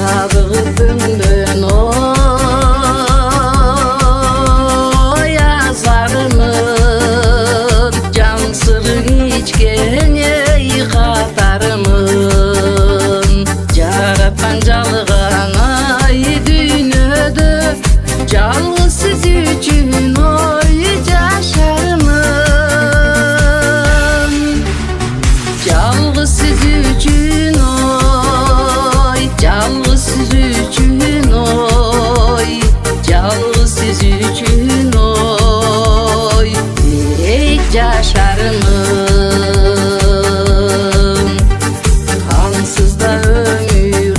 Abıgıp öngdön oy azarımın, can sırrın içken ey katarımın. Jaratan jalgan ay dünyödö, жалгыз сиз үчүн ой жашармын. Жалгыз сиз үчүн ой, жалгыз сиз үчүн ой, жалгыз сиз үчүн ой, ей жашармын. Ансыз да өмүр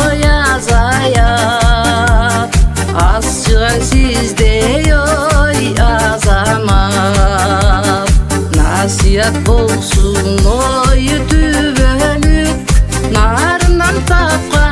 ой азаят, азчыган сиздей ой азамат. Насият болсун ой түбөлүк, нарынан тапкан